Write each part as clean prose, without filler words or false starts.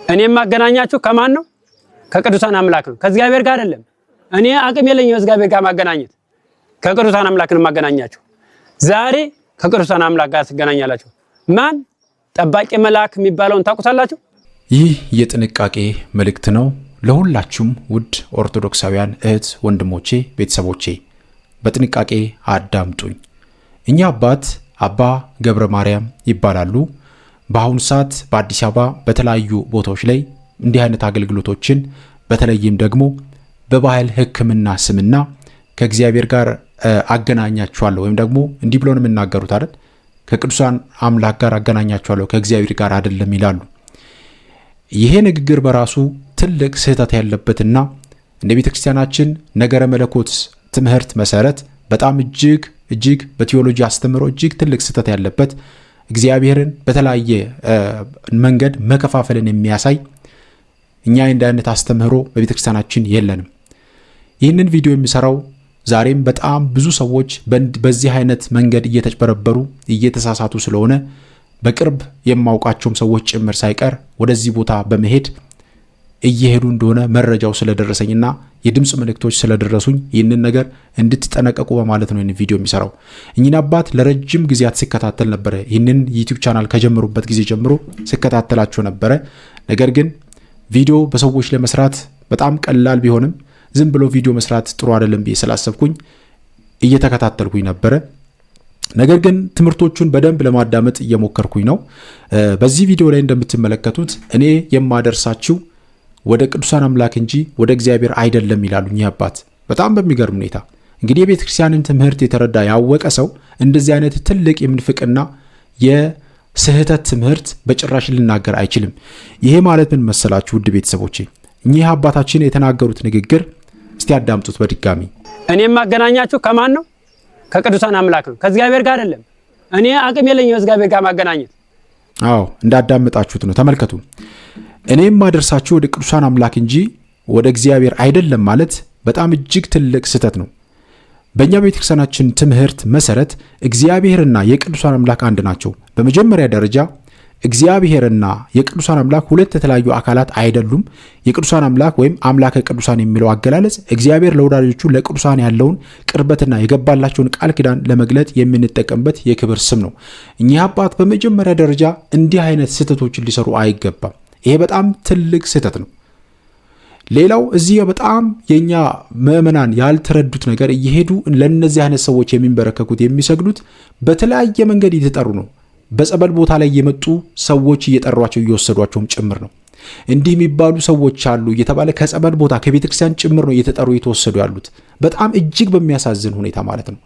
እኔም ማገናኛችሁ ከማን ነው? ከቅዱሳን አምላክ ነው፣ ከእግዚአብሔር ጋር አይደለም። እኔ አቅም የለኝም ከእግዚአብሔር ጋር ማገናኘት፣ ከቅዱሳን አምላክ ነው ማገናኛችሁ። ዛሬ ከቅዱሳን አምላክ ጋር ትገናኛላችሁ። ማን? ጠባቂ መልአክ የሚባለውን ታውቁታላችሁ? ይህ የጥንቃቄ መልእክት ነው ለሁላችሁም ውድ ኦርቶዶክሳውያን እህት ወንድሞቼ፣ ቤተሰቦቼ በጥንቃቄ አዳምጡኝ። እኛ አባት አባ ገብረ ማርያም ይባላሉ። በአሁኑ ሰዓት በአዲስ አበባ በተለያዩ ቦታዎች ላይ እንዲህ አይነት አገልግሎቶችን በተለይም ደግሞ በባህል ሕክምና ስምና ከእግዚአብሔር ጋር አገናኛችኋለሁ ወይም ደግሞ እንዲህ ብሎ ነው የሚናገሩት አይደል? ከቅዱሳን አምላክ ጋር አገናኛችኋለሁ ከእግዚአብሔር ጋር አይደለም ይላሉ። ይሄ ንግግር በራሱ ትልቅ ስህተት ያለበትና እንደ ቤተክርስቲያናችን ነገረ መለኮት ትምህርት መሰረት በጣም እጅግ በቴዎሎጂ አስተምሮ እጅግ ትልቅ ስህተት ያለበት እግዚአብሔርን በተለያየ መንገድ መከፋፈልን የሚያሳይ እኛ እንደ አይነት አስተምህሮ በቤተክርስቲያናችን የለንም። ይህንን ቪዲዮ የሚሰራው ዛሬም በጣም ብዙ ሰዎች በዚህ አይነት መንገድ እየተጭበረበሩ እየተሳሳቱ ስለሆነ በቅርብ የማውቃቸውም ሰዎች ጭምር ሳይቀር ወደዚህ ቦታ በመሄድ እየሄዱ እንደሆነ መረጃው ስለደረሰኝና የድምጽ መልእክቶች ስለደረሱኝ ይህንን ነገር እንድትጠነቀቁ በማለት ነው ይህንን ቪዲዮ የሚሰራው። እኚህን አባት ለረጅም ጊዜያት ሲከታተል ነበረ። ይህንን ዩቲዩብ ቻናል ከጀመሩበት ጊዜ ጀምሮ ሲከታተላቸው ነበረ። ነገር ግን ቪዲዮ በሰዎች ለመስራት በጣም ቀላል ቢሆንም ዝም ብሎ ቪዲዮ መስራት ጥሩ አይደለም ብዬ ስላሰብኩኝ እየተከታተልኩኝ ነበረ። ነገር ግን ትምህርቶቹን በደንብ ለማዳመጥ እየሞከርኩኝ ነው። በዚህ ቪዲዮ ላይ እንደምትመለከቱት እኔ የማደርሳችሁ ወደ ቅዱሳን አምላክ እንጂ ወደ እግዚአብሔር አይደለም ይላሉ እኚህ አባት። በጣም በሚገርም ሁኔታ እንግዲህ የቤተ ክርስቲያንን ትምህርት የተረዳ ያወቀ ሰው እንደዚህ አይነት ትልቅ የምንፍቅና የስህተት ትምህርት በጭራሽ ሊናገር አይችልም። ይሄ ማለት ምን መሰላችሁ ውድ ቤተሰቦቼ? እኚህ አባታችን የተናገሩት ንግግር እስቲ አዳምጡት በድጋሚ። እኔም ማገናኛችሁ ከማን ነው? ከቅዱሳን አምላክ ነው፣ ከእግዚአብሔር ጋር አይደለም። እኔ አቅም የለኝም ከእግዚአብሔር ጋር ማገናኘት። አዎ እንዳዳመጣችሁት ነው። ተመልከቱ። እኔም ማደርሳችሁ ወደ ቅዱሳን አምላክ እንጂ ወደ እግዚአብሔር አይደለም ማለት በጣም እጅግ ትልቅ ስህተት ነው። በእኛ ቤተክርስቲያናችን ትምህርት መሰረት እግዚአብሔርና የቅዱሳን አምላክ አንድ ናቸው። በመጀመሪያ ደረጃ እግዚአብሔርና የቅዱሳን አምላክ ሁለት የተለያዩ አካላት አይደሉም። የቅዱሳን አምላክ ወይም አምላከ ቅዱሳን የሚለው አገላለጽ እግዚአብሔር ለወዳጆቹ ለቅዱሳን ያለውን ቅርበትና የገባላቸውን ቃል ኪዳን ለመግለጥ የምንጠቀምበት የክብር ስም ነው። እኚህ አባት በመጀመሪያ ደረጃ እንዲህ አይነት ስህተቶችን ሊሰሩ አይገባም። ይሄ በጣም ትልቅ ስህተት ነው። ሌላው እዚህ በጣም የኛ ምእመናን ያልተረዱት ነገር እየሄዱ ለነዚህ አይነት ሰዎች የሚንበረከኩት የሚሰግዱት በተለያየ መንገድ እየተጠሩ ነው። በጸበል ቦታ ላይ የመጡ ሰዎች እየጠሯቸው እየወሰዷቸውም ጭምር ነው። እንዲህ የሚባሉ ሰዎች አሉ እየተባለ ከጸበል ቦታ ከቤተክርስቲያን ጭምር ነው እየተጠሩ እየተወሰዱ ያሉት። በጣም እጅግ በሚያሳዝን ሁኔታ ማለት ነው።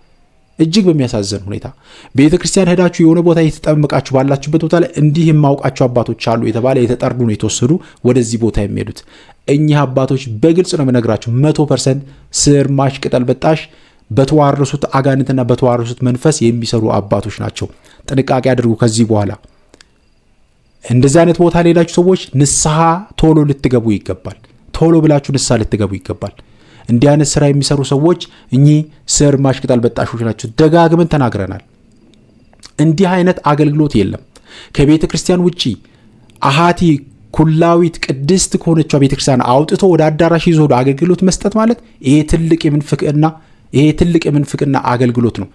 እጅግ በሚያሳዝን ሁኔታ ቤተክርስቲያን ሄዳችሁ የሆነ ቦታ እየተጠመቃችሁ ባላችሁበት ቦታ ላይ እንዲህ የማውቃቸው አባቶች አሉ የተባለ የተጠሩ ነው የተወሰዱ ወደዚህ ቦታ የሚሄዱት። እኚህ አባቶች በግልጽ ነው የምነግራችሁ 100% ስርማሽ ቅጠል በጣሽ በተዋረሱት አጋንንትና በተዋረሱት መንፈስ የሚሰሩ አባቶች ናቸው። ጥንቃቄ አድርጉ። ከዚህ በኋላ እንደዚህ አይነት ቦታ ሌላችሁ ሰዎች ንስሐ ቶሎ ልትገቡ ይገባል። ቶሎ ብላችሁ ንስሐ ልትገቡ ይገባል። እንዲህ አይነት ስራ የሚሰሩ ሰዎች እኚህ ስርማሽ ቅጠል በጣሾች ናቸው። ደጋግመን ተናግረናል። እንዲህ አይነት አገልግሎት የለም። ከቤተ ክርስቲያን ውጪ አሃቲ ኩላዊት ቅድስት ከሆነችው ቤተ ክርስቲያን አውጥቶ ወደ አዳራሽ ይዞ አገልግሎት መስጠት ማለት ይሄ ትልቅ የምንፍቅና አገልግሎት ነው።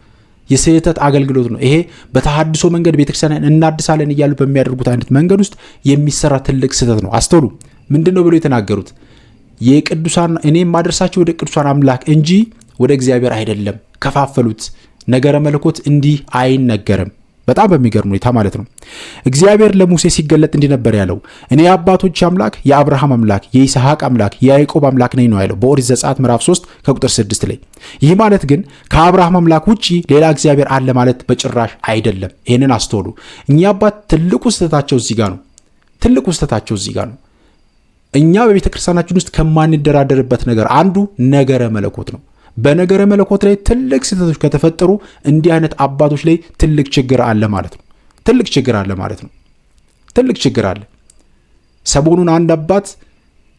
የስህተት አገልግሎት ነው። ይሄ በተሐድሶ መንገድ ቤተክርስቲያን እናድሳለን እያሉ በሚያደርጉት አይነት መንገድ ውስጥ የሚሰራ ትልቅ ስህተት ነው። አስተውሉ። ምንድነው ብሎ የተናገሩት? የቅዱሳን እኔም ማደርሳቸው ወደ ቅዱሳን አምላክ እንጂ ወደ እግዚአብሔር አይደለም። ከፋፈሉት። ነገረ መለኮት እንዲህ አይነገርም። በጣም በሚገርም ሁኔታ ማለት ነው። እግዚአብሔር ለሙሴ ሲገለጥ እንዲህ ነበር ያለው፣ እኔ የአባቶች አምላክ የአብርሃም አምላክ የይስሐቅ አምላክ የያዕቆብ አምላክ ነኝ ነው ያለው በኦሪት ዘጸአት ምዕራፍ 3 ከቁጥር 6 ላይ። ይህ ማለት ግን ከአብርሃም አምላክ ውጪ ሌላ እግዚአብሔር አለ ማለት በጭራሽ አይደለም። ይሄንን አስተውሉ። እኛ አባት ትልቁ ስህተታቸው እዚህ ጋር ነው። እኛ በቤተ ክርስቲያናችን ውስጥ ከማንደራደርበት ነገር አንዱ ነገረ መለኮት ነው። በነገረ መለኮት ላይ ትልቅ ስህተቶች ከተፈጠሩ እንዲህ አይነት አባቶች ላይ ትልቅ ችግር አለ ማለት ነው። ትልቅ ችግር አለ። ሰሞኑን አንድ አባት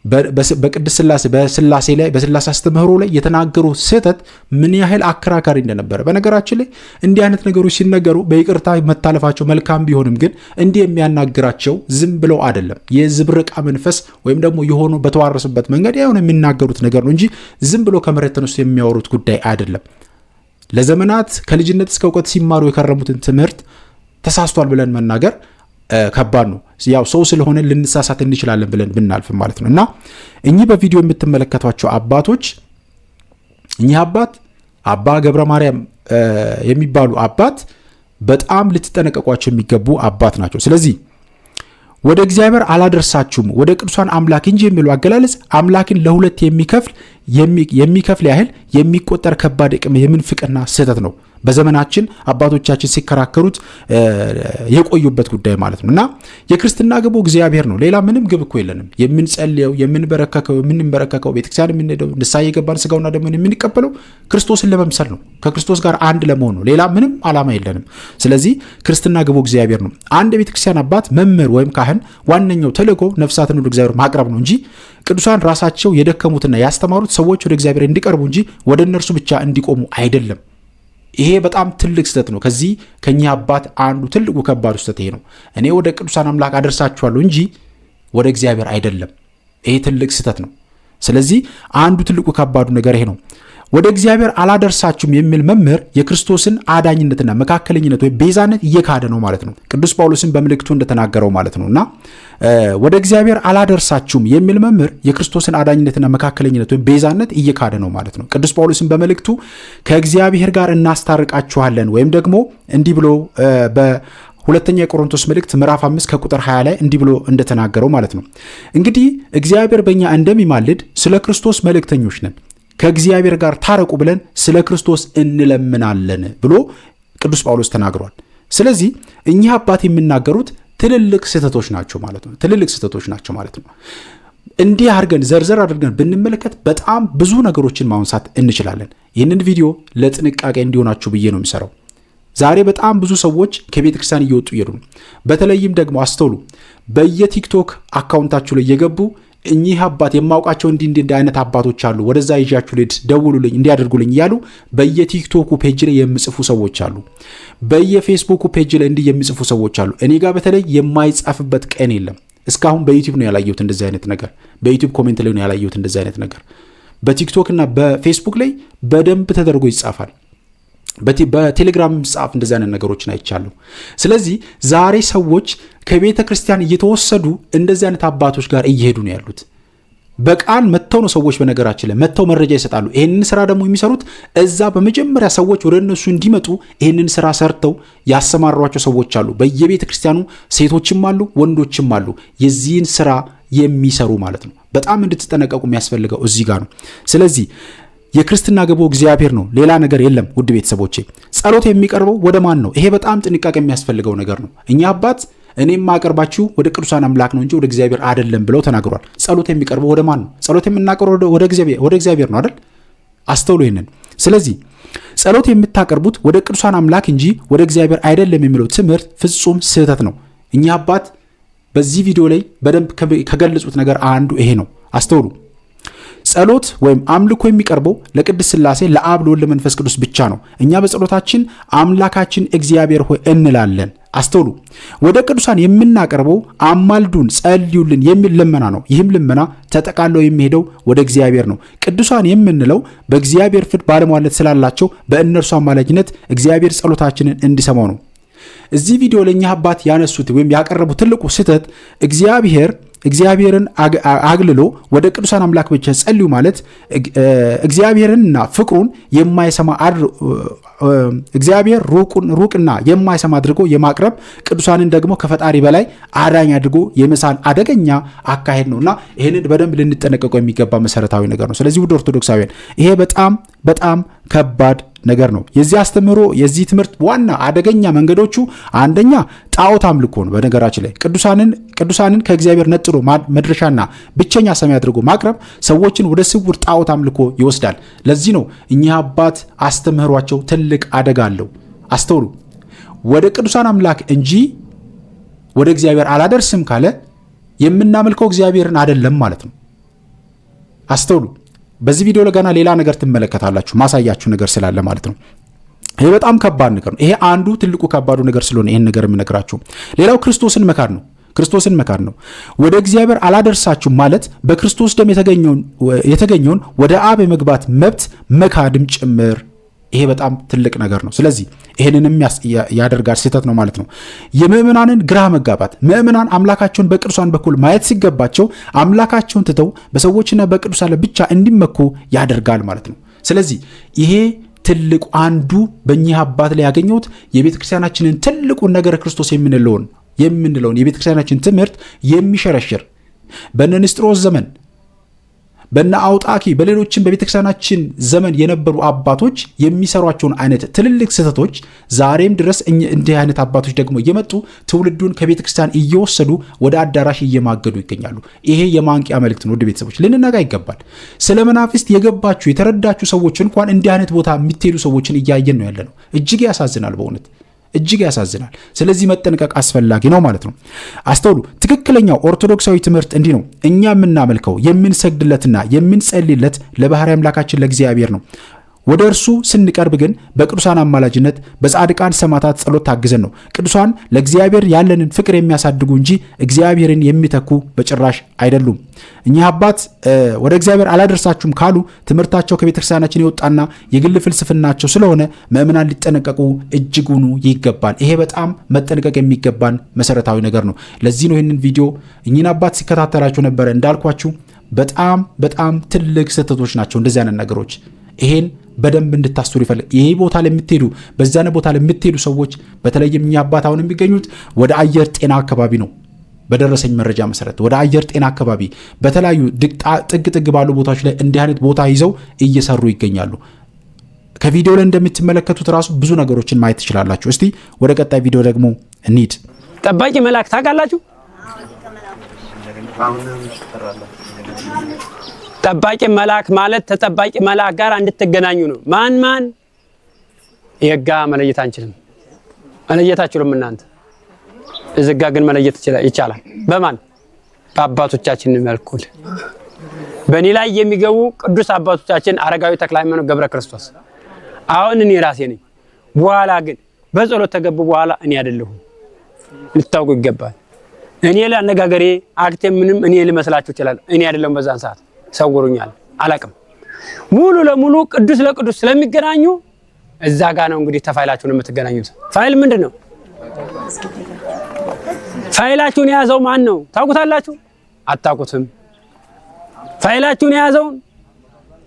በቅድስት ሥላሴ በሥላሴ ላይ በሥላሴ አስተምህሮ ላይ የተናገሩ ስህተት ምን ያህል አከራካሪ እንደነበረ። በነገራችን ላይ እንዲህ አይነት ነገሮች ሲነገሩ በይቅርታ መታለፋቸው መልካም ቢሆንም ግን እንዲህ የሚያናግራቸው ዝም ብለው አይደለም። የዝብርቃ መንፈስ ወይም ደግሞ የሆኑ በተዋረሱበት መንገድ ያው የሚናገሩት ነገር ነው እንጂ ዝም ብሎ ከመሬት ተነስቶ የሚያወሩት ጉዳይ አይደለም። ለዘመናት ከልጅነት እስከ እውቀት ሲማሩ የከረሙትን ትምህርት ተሳስቷል ብለን መናገር ከባድ ነው። ያው ሰው ስለሆነ ልንሳሳት እንችላለን ብለን ብናልፍ ማለት ነው። እና እኚህ በቪዲዮ የምትመለከቷቸው አባቶች እኚህ አባ ገብረ ማርያም የሚባሉ አባት በጣም ልትጠነቀቋቸው የሚገቡ አባት ናቸው። ስለዚህ ወደ እግዚአብሔር አላደርሳችሁም ወደ ቅዱሳን አምላክ እንጂ የሚለው አገላለጽ አምላክን ለሁለት የሚከፍል ያህል የሚቆጠር ከባድ የምንፍቅና ስህተት ነው። በዘመናችን አባቶቻችን ሲከራከሩት የቆዩበት ጉዳይ ማለት ነው። እና የክርስትና ግቡ እግዚአብሔር ነው። ሌላ ምንም ግብ እኮ የለንም። የምንጸልየው የምንበረከከው ቤተክርስቲያን የምንሄደው ንስሐ የገባን ስጋውና ደሙን የምንቀበለው ክርስቶስን ለመምሰል ነው። ከክርስቶስ ጋር አንድ ለመሆን ነው። ሌላ ምንም ዓላማ የለንም። ስለዚህ ክርስትና ግቡ እግዚአብሔር ነው። አንድ የቤተክርስቲያን አባት መምህር ወይም ካህን ዋነኛው ተልእኮ ነፍሳትን ወደ እግዚአብሔር ማቅረብ ነው እንጂ ቅዱሳን ራሳቸው የደከሙትና ያስተማሩት ሰዎች ወደ እግዚአብሔር እንዲቀርቡ እንጂ ወደ እነርሱ ብቻ እንዲቆሙ አይደለም። ይሄ በጣም ትልቅ ስህተት ነው። ከዚህ ከኛ አባት አንዱ ትልቁ ከባዱ ስህተት ይሄ ነው። እኔ ወደ ቅዱሳን አምላክ አደርሳችኋለሁ እንጂ ወደ እግዚአብሔር አይደለም። ይሄ ትልቅ ስህተት ነው። ስለዚህ አንዱ ትልቁ ከባዱ ነገር ይሄ ነው። ወደ እግዚአብሔር አላደርሳችሁም የሚል መምህር የክርስቶስን አዳኝነትና መካከለኝነት ወይ ቤዛነት እየካደ ነው ማለት ነው። ቅዱስ ጳውሎስን በመልእክቱ እንደተናገረው ማለት ነውና ወደ እግዚአብሔር አላደርሳችሁም የሚል መምህር የክርስቶስን አዳኝነትና መካከለኝነት ወይ ቤዛነት እየካደ ነው ማለት ነው። ቅዱስ ጳውሎስን በመልእክቱ ከእግዚአብሔር ጋር እናስታርቃችኋለን ወይም ደግሞ እንዲህ ብሎ ሁለተኛ የቆሮንቶስ መልእክት ምዕራፍ 5 ከቁጥር 20 ላይ እንዲህ ብሎ እንደተናገረው ማለት ነው። እንግዲህ እግዚአብሔር በእኛ እንደሚማልድ ስለ ክርስቶስ መልእክተኞች ነን፣ ከእግዚአብሔር ጋር ታረቁ ብለን ስለ ክርስቶስ እንለምናለን ብሎ ቅዱስ ጳውሎስ ተናግሯል። ስለዚህ እኚህ አባት የሚናገሩት ትልልቅ ስህተቶች ናቸው ማለት ነው። ትልልቅ ስህተቶች ናቸው ማለት ነው። እንዲህ አድርገን ዘርዘር አድርገን ብንመለከት በጣም ብዙ ነገሮችን ማንሳት እንችላለን። ይህንን ቪዲዮ ለጥንቃቄ እንዲሆናችሁ ብዬ ነው የሚሰራው። ዛሬ በጣም ብዙ ሰዎች ከቤተ ክርስቲያን እየወጡ ይሄዱ ነው። በተለይም ደግሞ አስተውሉ፣ በየቲክቶክ አካውንታችሁ ላይ እየገቡ እኚህ አባት የማውቃቸው እንዲህ አይነት አባቶች አሉ፣ ወደዛ ይዣችሁ ልሂድ፣ ደውሉልኝ፣ እንዲያደርጉልኝ እያሉ በየቲክቶኩ ፔጅ ላይ የሚጽፉ ሰዎች አሉ። በየፌስቡኩ ፔጅ ላይ እንዲህ የሚጽፉ ሰዎች አሉ። እኔ ጋር በተለይ የማይጻፍበት ቀን የለም። እስካሁን በዩቲዩብ ነው ያላየሁት እንደዚህ አይነት ነገር። በዩቲዩብ ኮሜንት ላይ ነው ያላየሁት እንደዚህ አይነት ነገር። በቲክቶክ እና በፌስቡክ ላይ በደንብ ተደርጎ ይጻፋል። በቴሌግራም ጻፍ እንደዚህ አይነት ነገሮችን አይቻለሁ። ስለዚህ ዛሬ ሰዎች ከቤተ ክርስቲያን እየተወሰዱ እንደዚህ አይነት አባቶች ጋር እየሄዱ ነው ያሉት። በቃል መተው ነው ሰዎች በነገራችን ላይ መተው መረጃ ይሰጣሉ። ይህንን ስራ ደግሞ የሚሰሩት እዛ በመጀመሪያ ሰዎች ወደ እነሱ እንዲመጡ ይህንን ስራ ሰርተው ያሰማሯቸው ሰዎች አሉ። በየቤተ ክርስቲያኑ ሴቶችም አሉ፣ ወንዶችም አሉ የዚህን ስራ የሚሰሩ ማለት ነው። በጣም እንድትጠነቀቁ የሚያስፈልገው እዚህ ጋር ነው። ስለዚህ የክርስትና ግቡ እግዚአብሔር ነው፣ ሌላ ነገር የለም። ውድ ቤተሰቦቼ ጸሎት የሚቀርበው ወደ ማን ነው? ይሄ በጣም ጥንቃቄ የሚያስፈልገው ነገር ነው። እኛ አባት እኔም ማቀርባችሁ ወደ ቅዱሳን አምላክ ነው እንጂ ወደ እግዚአብሔር አይደለም ብለው ተናግሯል። ጸሎት የሚቀርበው ወደ ማን ነው? ጸሎት የምናቀርበው ወደ እግዚአብሔር ነው አይደል? አስተውሉ ይሄንን። ስለዚህ ጸሎት የምታቀርቡት ወደ ቅዱሳን አምላክ እንጂ ወደ እግዚአብሔር አይደለም የሚለው ትምህርት ፍጹም ስህተት ነው። እኛ አባት በዚህ ቪዲዮ ላይ በደንብ ከገለጹት ነገር አንዱ ይሄ ነው። አስተውሉ። ጸሎት ወይም አምልኮ የሚቀርበው ለቅድስት ሥላሴ ለአብ ለወልድ ለመንፈስ ቅዱስ ብቻ ነው። እኛ በጸሎታችን አምላካችን እግዚአብሔር ሆይ እንላለን። አስተውሉ። ወደ ቅዱሳን የምናቀርበው አማልዱን፣ ጸልዩልን የሚል ልመና ነው። ይህም ልመና ተጠቃለው የሚሄደው ወደ እግዚአብሔር ነው። ቅዱሳን የምንለው በእግዚአብሔር ፊት ባለሟልነት ስላላቸው በእነርሱ አማላጅነት እግዚአብሔር ጸሎታችንን እንዲሰማው ነው። እዚህ ቪዲዮ ለኛ አባት ያነሱት ወይም ያቀረቡት ትልቁ ስህተት እግዚአብሔርን አግልሎ ወደ ቅዱሳን አምላክ ብቻ ጸልዩ ማለት እግዚአብሔርንና ፍቅሩን የማይሰማ እግዚአብሔር ሩቅና የማይሰማ አድርጎ የማቅረብ ቅዱሳንን ደግሞ ከፈጣሪ በላይ አዳኝ አድርጎ የመሳል አደገኛ አካሄድ ነውና ይሄንን በደንብ ልንጠነቀቀው የሚገባ መሰረታዊ ነገር ነው። ስለዚህ ውድ ኦርቶዶክሳውያን ይሄ በጣም ከባድ ነገር ነው። የዚህ አስተምህሮ የዚህ ትምህርት ዋና አደገኛ መንገዶቹ አንደኛ ጣዖት አምልኮ ነው። በነገራችን ላይ ቅዱሳንን ከእግዚአብሔር ነጥሎ መድረሻና ብቸኛ ሰማይ አድርጎ ማቅረብ ሰዎችን ወደ ስውር ጣዖት አምልኮ ይወስዳል። ለዚህ ነው እኚህ አባት አስተምህሯቸው ትልቅ አደጋ አለው። አስተውሉ። ወደ ቅዱሳን አምላክ እንጂ ወደ እግዚአብሔር አላደርስም ካለ የምናመልከው እግዚአብሔርን አይደለም ማለት ነው። አስተውሉ። በዚህ ቪዲዮ ለገና ሌላ ነገር ትመለከታላችሁ፣ ማሳያችሁ ነገር ስላለ ማለት ነው። ይሄ በጣም ከባድ ነገር ነው። ይሄ አንዱ ትልቁ ከባዱ ነገር ስለሆነ ይሄን ነገር የምነግራችሁ። ሌላው ክርስቶስን መካድ ነው። ክርስቶስን መካድ ነው። ወደ እግዚአብሔር አላደርሳችሁም ማለት በክርስቶስ ደም የተገኘውን ወደ አብ የመግባት መብት መካድም ጭምር። ይሄ በጣም ትልቅ ነገር ነው። ስለዚህ ይሄንንም ያደርጋል፣ ስህተት ነው ማለት ነው። የምእመናንን ግራ መጋባት፣ ምእመናን አምላካቸውን በቅዱሳን በኩል ማየት ሲገባቸው አምላካቸውን ትተው በሰዎችና በቅዱሳን ብቻ እንዲመኩ ያደርጋል ማለት ነው። ስለዚህ ይሄ ትልቁ አንዱ በእኚህ አባት ላይ ያገኘሁት የቤተ ክርስቲያናችንን ትልቁን ነገር ክርስቶስ የምንለውን የቤተ ክርስቲያናችን ትምህርት የሚሸረሽር በነ ንስጥሮስ ዘመን በነ አውጣኪ በሌሎችም በቤተ ክርስቲያናችን ዘመን የነበሩ አባቶች የሚሰሯቸውን አይነት ትልልቅ ስህተቶች ዛሬም ድረስ እንዲህ አይነት አባቶች ደግሞ እየመጡ ትውልዱን ከቤተ ክርስቲያን እየወሰዱ ወደ አዳራሽ እየማገዱ ይገኛሉ። ይሄ የማንቂያ መልእክት ነው። ውድ ቤተሰቦች ልንነጋ ይገባል። ስለ መናፍስት የገባችሁ የተረዳችሁ ሰዎች እንኳን እንዲህ አይነት ቦታ የሚትሄዱ ሰዎችን እያየን ነው ያለነው። እጅግ ያሳዝናል፣ በእውነት እጅግ ያሳዝናል። ስለዚህ መጠንቀቅ አስፈላጊ ነው ማለት ነው። አስተውሉ። ትክክለኛው ኦርቶዶክሳዊ ትምህርት እንዲህ ነው። እኛ የምናመልከው የምንሰግድለትና የምንጸልይለት ለባህሪ አምላካችን ለእግዚአብሔር ነው። ወደ እርሱ ስንቀርብ ግን በቅዱሳን አማላጅነት በጻድቃን ሰማዕታት ጸሎት ታግዘን ነው። ቅዱሳን ለእግዚአብሔር ያለንን ፍቅር የሚያሳድጉ እንጂ እግዚአብሔርን የሚተኩ በጭራሽ አይደሉም። እኚህ አባት ወደ እግዚአብሔር አላደርሳችሁም ካሉ ትምህርታቸው ከቤተክርስቲያናችን የወጣና የግል ፍልስፍናቸው ስለሆነ ምእመናን ሊጠነቀቁ እጅጉኑ ይገባል። ይሄ በጣም መጠንቀቅ የሚገባን መሰረታዊ ነገር ነው። ለዚህ ነው ይህንን ቪዲዮ እኚህን አባት ሲከታተላቸው ነበረ። እንዳልኳችሁ በጣም በጣም ትልቅ ስህተቶች ናቸው እንደዚህ አይነት ነገሮች። ይሄን በደንብ እንድታስተውሉ ይፈልግ። ይሄ ቦታ ላይ የምትሄዱ በዛነ ቦታ ላይ የምትሄዱ ሰዎች በተለይም እኛ አባት አሁን የሚገኙት ወደ አየር ጤና አካባቢ ነው። በደረሰኝ መረጃ መሰረት ወደ አየር ጤና አካባቢ በተለያዩ ጥግ ባሉ ቦታዎች ላይ እንዲህ አይነት ቦታ ይዘው እየሰሩ ይገኛሉ። ከቪዲዮ ላይ እንደምትመለከቱት ራሱ ብዙ ነገሮችን ማየት ትችላላችሁ። እስቲ ወደ ቀጣይ ቪዲዮ ደግሞ እንሂድ። ጠባቂ መልአክ ታውቃላችሁ? ጠባቂ መልአክ ማለት ተጠባቂ መልአክ ጋር እንድትገናኙ ነው። ማን የጋ መለየት አንችልም፣ መለየት አትችሉም እናንተ። እዝጋ ግን መለየት ይቻላል። በማን? በአባቶቻችን መልኩል በእኔ ላይ የሚገቡ ቅዱስ አባቶቻችን አረጋዊ ተክለ ሃይማኖት ገብረ ክርስቶስ። አሁን እኔ ራሴ ነኝ። በኋላ ግን በጸሎት ተገቡ በኋላ እኔ አይደለሁም፣ ልታውቁ ይገባል። እኔ ለአነጋገሬ አክቴ ምንም እኔ ልመስላችሁ ይችላል። እኔ አይደለሁም። በዛን ሰዓት ሰውሩኛል፣ አላቅም። ሙሉ ለሙሉ ቅዱስ ለቅዱስ ስለሚገናኙ እዛ ጋር ነው እንግዲህ ተፋይላችሁን የምትገናኙት። ፋይል ምንድን ነው? ፋይላችሁን የያዘው ማን ነው? ታውቁታላችሁ? አታውቁትም። ፋይላችሁን የያዘውን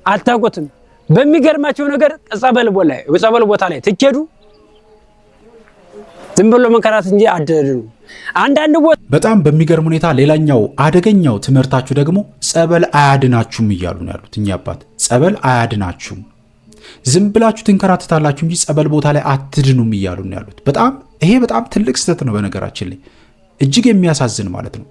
አታውቁትም። በሚገርማችሁ ነገር ጸበል ቦታ ላይ ትኬዱ ዝም ብሎ መንከራት እንጂ አደረዱ። አንዳንድ ቦታ በጣም በሚገርም ሁኔታ ሌላኛው አደገኛው ትምህርታችሁ ደግሞ ጸበል አያድናችሁም እያሉ ነው ያሉት። እኛ አባት ጸበል አያድናችሁም፣ ዝም ብላችሁ ትንከራተታላችሁ እንጂ ጸበል ቦታ ላይ አትድኑም እያሉ ነው ያሉት። ይሄ በጣም ትልቅ ስህተት ነው። በነገራችን ላይ እጅግ የሚያሳዝን ማለት ነው።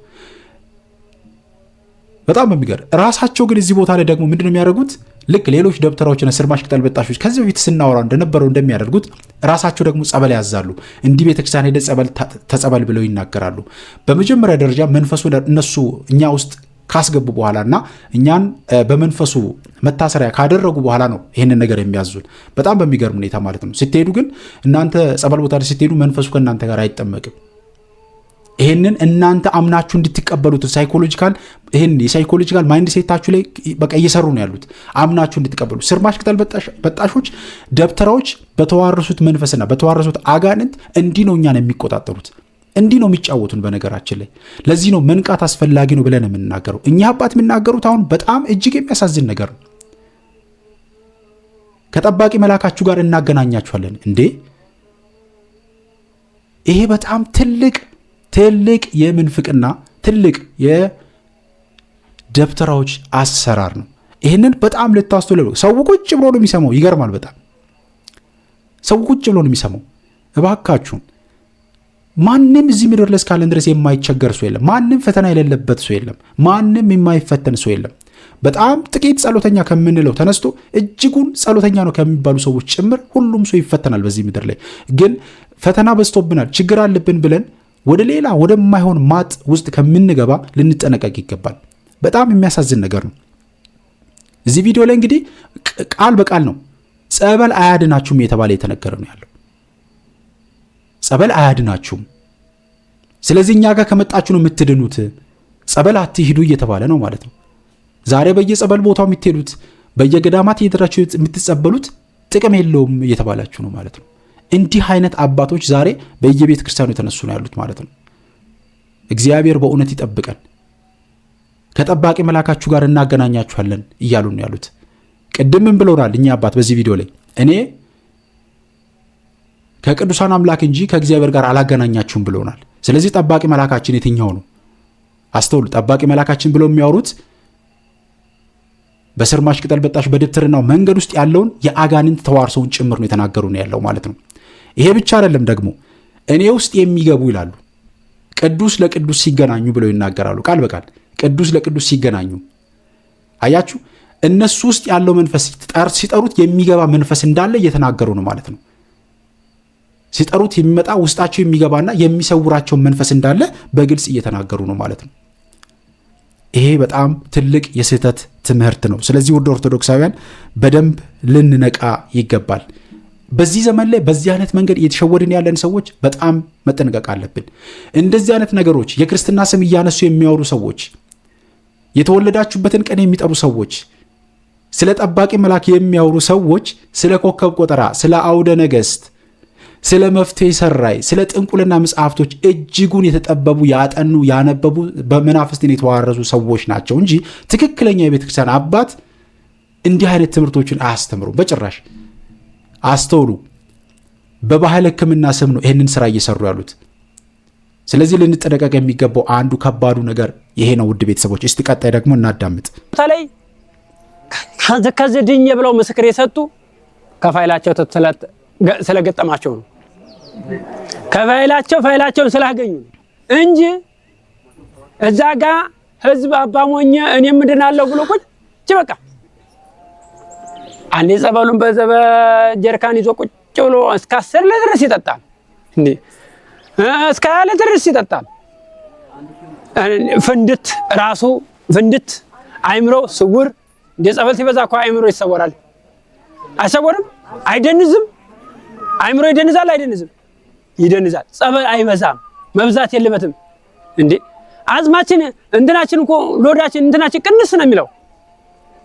በጣም በሚገርም ራሳቸው ግን እዚህ ቦታ ላይ ደግሞ ምንድነው የሚያደርጉት? ልክ ሌሎች ደብተራዎችና ስርማሽ ቅጠል በጣሾች ከዚህ በፊት ስናወራ እንደነበረው እንደሚያደርጉት ራሳቸው ደግሞ ጸበል ያዛሉ። እንዲህ ቤተክርስቲያን ሄደ ተጸበል ብለው ይናገራሉ። በመጀመሪያ ደረጃ መንፈሱ እነሱ እኛ ውስጥ ካስገቡ በኋላና እኛን በመንፈሱ መታሰሪያ ካደረጉ በኋላ ነው ይህንን ነገር የሚያዙን። በጣም በሚገርም ሁኔታ ማለት ነው። ስትሄዱ ግን እናንተ ጸበል ቦታ ስትሄዱ መንፈሱ ከእናንተ ጋር አይጠመቅም። ይሄንን እናንተ አምናችሁ እንድትቀበሉት የሳይኮሎጂካል ማይንድ ሴታችሁ ላይ በቃ እየሰሩ ነው ያሉት። አምናችሁ እንድትቀበሉ ስርማሽ ቅጠል በጣሾች ደብተራዎች በተዋረሱት መንፈስና በተዋረሱት አጋንንት እንዲህ ነው እኛን የሚቆጣጠሩት፣ እንዲህ ነው የሚጫወቱን። በነገራችን ላይ ለዚህ ነው መንቃት አስፈላጊ ነው ብለን የምናገረው። እኛ አባት የሚናገሩት አሁን በጣም እጅግ የሚያሳዝን ነገር ነው። ከጠባቂ መልአካችሁ ጋር እናገናኛችኋለን እንዴ! ይሄ በጣም ትልቅ የምንፍቅና ትልቅ የደብተራዎች አሰራር ነው። ይህንን በጣም ልታስተውሉ። ሰው ቁጭ ብሎ ነው የሚሰማው። ይገርማል በጣም ሰው ቁጭ ብሎ ነው የሚሰማው። እባካችሁን ማንም እዚህ ምድር ላይ እስካለን ድረስ የማይቸገር ሰው የለም። ማንም ፈተና የሌለበት ሰው የለም። ማንም የማይፈተን ሰው የለም። በጣም ጥቂት ጸሎተኛ ከምንለው ተነስቶ እጅጉን ጸሎተኛ ነው ከሚባሉ ሰዎች ጭምር ሁሉም ሰው ይፈተናል። በዚህ ምድር ላይ ግን ፈተና በዝቶብናል፣ ችግር አለብን ብለን ወደ ሌላ ወደማይሆን ማጥ ውስጥ ከምንገባ ልንጠነቀቅ ይገባል። በጣም የሚያሳዝን ነገር ነው። እዚህ ቪዲዮ ላይ እንግዲህ ቃል በቃል ነው ጸበል አያድናችሁም የተባለ የተነገረ ነው ያለው። ጸበል አያድናችሁም፣ ስለዚህ እኛ ጋር ከመጣችሁ ነው የምትድኑት፣ ጸበል አትሂዱ እየተባለ ነው ማለት ነው። ዛሬ በየጸበል ቦታው የምትሄዱት በየገዳማት እየተራችሁ የምትጸበሉት ጥቅም የለውም እየተባላችሁ ነው ማለት ነው። እንዲህ አይነት አባቶች ዛሬ በየቤተ ክርስቲያኑ የተነሱ ነው ያሉት ማለት ነው። እግዚአብሔር በእውነት ይጠብቀን። ከጠባቂ መልአካችሁ ጋር እናገናኛችኋለን እያሉ ነው ያሉት። ቅድምም ብለውናል እኛ አባት በዚህ ቪዲዮ ላይ እኔ ከቅዱሳን አምላክ እንጂ ከእግዚአብሔር ጋር አላገናኛችሁም ብለውናል። ስለዚህ ጠባቂ መልአካችን የትኛው ነው? አስተውሉ። ጠባቂ መልአካችን ብለው የሚያወሩት በስርማሽ ቅጠል በጣሽ በድብትርናው መንገድ ውስጥ ያለውን የአጋንንት ተዋርሰውን ጭምር ነው የተናገሩ ነው ያለው ማለት ነው። ይሄ ብቻ አይደለም ደግሞ እኔ ውስጥ የሚገቡ ይላሉ። ቅዱስ ለቅዱስ ሲገናኙ ብለው ይናገራሉ ቃል በቃል ቅዱስ ለቅዱስ ሲገናኙ አያችሁ። እነሱ ውስጥ ያለው መንፈስ ሲጠሩት የሚገባ መንፈስ እንዳለ እየተናገሩ ነው ማለት ነው። ሲጠሩት የሚመጣ ውስጣቸው የሚገባና የሚሰውራቸው መንፈስ እንዳለ በግልጽ እየተናገሩ ነው ማለት ነው። ይሄ በጣም ትልቅ የስህተት ትምህርት ነው። ስለዚህ ውድ ኦርቶዶክሳውያን በደንብ ልንነቃ ይገባል። በዚህ ዘመን ላይ በዚህ አይነት መንገድ እየተሸወድን ያለን ሰዎች በጣም መጠንቀቅ አለብን። እንደዚህ አይነት ነገሮች የክርስትና ስም እያነሱ የሚያወሩ ሰዎች፣ የተወለዳችሁበትን ቀን የሚጠሩ ሰዎች፣ ስለ ጠባቂ መልአክ የሚያወሩ ሰዎች፣ ስለ ኮከብ ቆጠራ፣ ስለ አውደ ነገሥት፣ ስለ መፍትሔ ሰራይ፣ ስለ ጥንቁልና መጽሐፍቶች እጅጉን የተጠበቡ ያጠኑ ያነበቡ በመናፍስትን የተዋረሱ ሰዎች ናቸው እንጂ ትክክለኛ የቤተ ክርስቲያን አባት እንዲህ አይነት ትምህርቶችን አያስተምሩ በጭራሽ። አስተውሉ። በባህል ሕክምና ስም ነው ይህንን ስራ እየሰሩ ያሉት። ስለዚህ ልንጠነቀቅ የሚገባው አንዱ ከባዱ ነገር ይሄ ነው። ውድ ቤተሰቦች እስቲ ቀጣይ ደግሞ እናዳምጥ። በተለይ ከዚህ ድኜ ብለው ምስክር የሰጡ ከፋይላቸው ስለገጠማቸው ነው። ፋይላቸውን ስላገኙ እንጂ እዛ ጋ ህዝብ አባሞኘ እኔ ምንድናለሁ ብሎ ቁጭ በቃ አንዴ ጸበሉን በጀርካን ይዞ ቁጭ ብሎ እስከ 10 ሊትር ድረስ ይጠጣል። እንዴ እስከ 20 ሊትር ድረስ ይጠጣል። ፍንድት አይምሮ ስውር እንደ ጸበል ሲበዛ እኮ አይምሮ ይሰወራል። አይሰወርም? አይደንዝም? አይምሮ ይደንዛል? አይደንዝም? ይደንዛል። ጸበል አይበዛም፣ መብዛት የለበትም። እንዴ አዝማችን እንትናችን እኮ ሎዳችን እንትናችን ቅንስ ነው የሚለው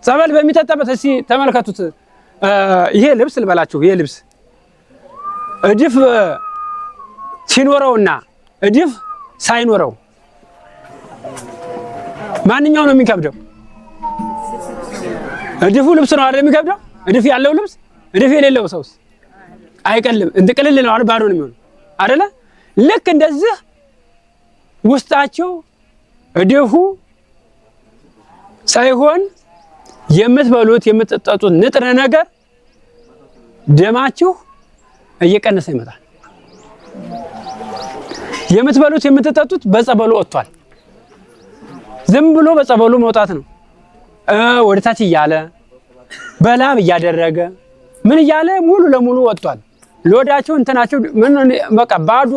ጸበል በሚጠጣበት። እስቲ ተመልከቱት። ይሄ ልብስ ልበላችሁ፣ ይሄ ልብስ እድፍ ሲኖረውና እድፍ ሳይኖረው ማንኛው ነው የሚከብደው? እድፉ ልብስ ነው አይደል የሚከብደው? እድፍ ያለው ልብስ እድፍ የሌለው ሰውስ አይቀልም። ቅልል ነው አይደል? ባዶ ነው የሚሆነው አይደለ? ልክ እንደዚህ ውስጣቸው እድፉ ሳይሆን የምትበሉት የምትጠጡት ንጥረ ነገር ደማችሁ እየቀነሰ ይመጣል። የምትበሉት የምትጠጡት በጸበሉ ወጥቷል። ዝም ብሎ በጸበሉ መውጣት ነው። ወደታች እያለ በላብ እያደረገ ምን እያለ ሙሉ ለሙሉ ወጥቷል። ሎዳችሁ እንትናችሁ ምን በቃ ባዶ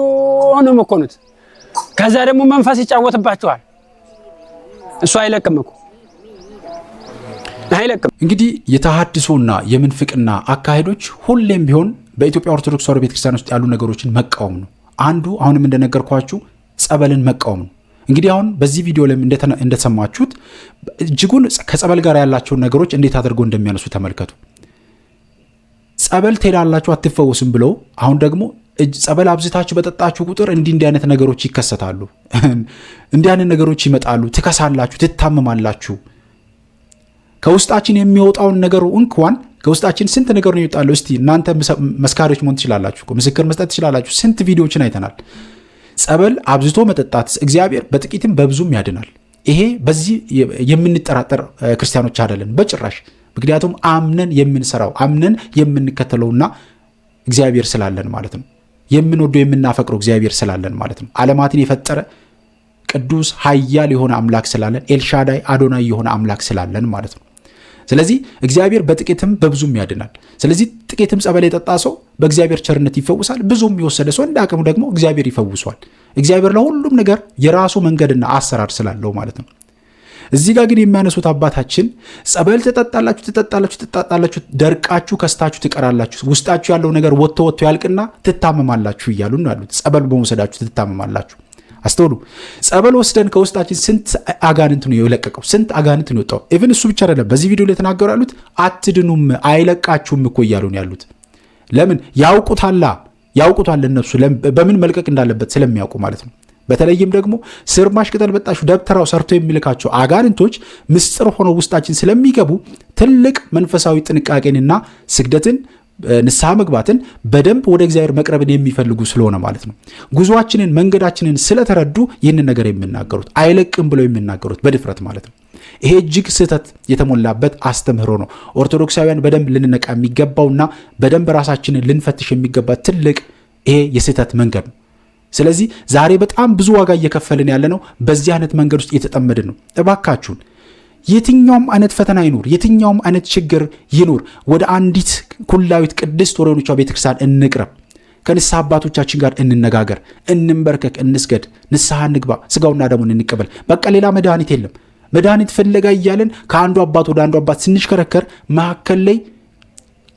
ነው የምትሆኑት። ከዛ ደግሞ መንፈስ ይጫወትባችኋል። እሱ አይለቅም እኮ አይለቅም። እንግዲህ የተሐድሶና የምንፍቅና አካሄዶች ሁሌም ቢሆን በኢትዮጵያ ኦርቶዶክስ ተዋሕዶ ቤተክርስቲያን ውስጥ ያሉ ነገሮችን መቃወም ነው። አንዱ አሁንም እንደነገርኳችሁ ጸበልን መቃወም ነው። እንግዲህ አሁን በዚህ ቪዲዮ ላይ እንደተሰማችሁት እጅጉን ከጸበል ጋር ያላቸውን ነገሮች እንዴት አድርጎ እንደሚያነሱ ተመልከቱ። ጸበል ትሄዳላችሁ አትፈወስም ብለው አሁን ደግሞ ጸበል አብዝታችሁ በጠጣችሁ ቁጥር እንዲህ አይነት ነገሮች ይከሰታሉ፣ እንዲህ አይነት ነገሮች ይመጣሉ፣ ትከሳላችሁ፣ ትታመማላችሁ። ከውስጣችን የሚወጣውን ነገር እንኳን ከውስጣችን ስንት ነገር ነው ይወጣሉ። እስቲ እናንተ መስካሪዎች መሆን ትችላላችሁ፣ ምስክር መስጠት ትችላላችሁ። ስንት ቪዲዮዎችን አይተናል። ጸበል አብዝቶ መጠጣት እግዚአብሔር በጥቂትም በብዙም ያድናል። ይሄ በዚህ የምንጠራጠር ክርስቲያኖች አይደለን በጭራሽ። ምክንያቱም አምነን የምንሰራው አምነን የምንከተለውና እግዚአብሔር ስላለን ማለት ነው። የምንወደው የምናፈቅረው እግዚአብሔር ስላለን ማለት ነው። ዓለማትን የፈጠረ ቅዱስ ኃያል የሆነ አምላክ ስላለን፣ ኤልሻዳይ አዶናይ የሆነ አምላክ ስላለን ማለት ነው። ስለዚህ እግዚአብሔር በጥቂትም በብዙም ያድናል። ስለዚህ ጥቂትም ጸበል የጠጣ ሰው በእግዚአብሔር ቸርነት ይፈውሳል። ብዙም የወሰደ ሰው እንደ አቅሙ ደግሞ እግዚአብሔር ይፈውሷል። እግዚአብሔር ለሁሉም ነገር የራሱ መንገድና አሰራር ስላለው ማለት ነው። እዚህ ጋር ግን የሚያነሱት አባታችን ጸበል ትጠጣላችሁ፣ ደርቃችሁ ከስታችሁ ትቀራላችሁ፣ ውስጣችሁ ያለው ነገር ወጥቶ ያልቅና ትታመማላችሁ እያሉ ነው ያሉት። ጸበል በመውሰዳችሁ ትታመማላችሁ። አስተውሉ። ጸበል ወስደን ከውስጣችን ስንት አጋንንት ነው የለቀቀው? ስንት አጋንንት ነው የወጣው? ኢቭን እሱ ብቻ አይደለም። በዚህ ቪዲዮ ላይ ተናገሩ ያሉት አትድኑም፣ አይለቃችሁም እኮ እያሉ ነው ያሉት። ለምን? ያውቁታል እነሱ በምን መልቀቅ እንዳለበት ስለሚያውቁ ማለት ነው። በተለይም ደግሞ ስርማሽ ቅጠል በጣሹ ደብተራው ሰርቶ የሚልካቸው አጋንንቶች ምስጢር ሆነው ውስጣችን ስለሚገቡ ትልቅ መንፈሳዊ ጥንቃቄንና ስግደትን ንስሐ መግባትን በደንብ ወደ እግዚአብሔር መቅረብን የሚፈልጉ ስለሆነ ማለት ነው። ጉዟችንን መንገዳችንን ስለተረዱ ይህንን ነገር የሚናገሩት አይለቅም ብለው የሚናገሩት በድፍረት ማለት ነው። ይሄ እጅግ ስህተት የተሞላበት አስተምህሮ ነው። ኦርቶዶክሳውያን በደንብ ልንነቃ የሚገባውና በደንብ ራሳችንን ልንፈትሽ የሚገባ ትልቅ ይሄ የስህተት መንገድ ነው። ስለዚህ ዛሬ በጣም ብዙ ዋጋ እየከፈልን ያለ ነው። በዚህ አይነት መንገድ ውስጥ እየተጠመድን ነው። እባካችሁን የትኛውም አይነት ፈተና ይኑር፣ የትኛውም አይነት ችግር ይኑር፣ ወደ አንዲት ኩላዊት ቅድስት ወደሆነቿ ቤተክርስቲያን እንቅረብ። ከንስሐ አባቶቻችን ጋር እንነጋገር፣ እንንበርከክ፣ እንስገድ፣ ንስሐ እንግባ፣ ስጋውና ደሙን እንቀበል። በቃ ሌላ መድኃኒት የለም። መድኃኒት ፍለጋ እያለን ከአንዱ አባት ወደ አንዱ አባት ስንሽከረከር መካከል ላይ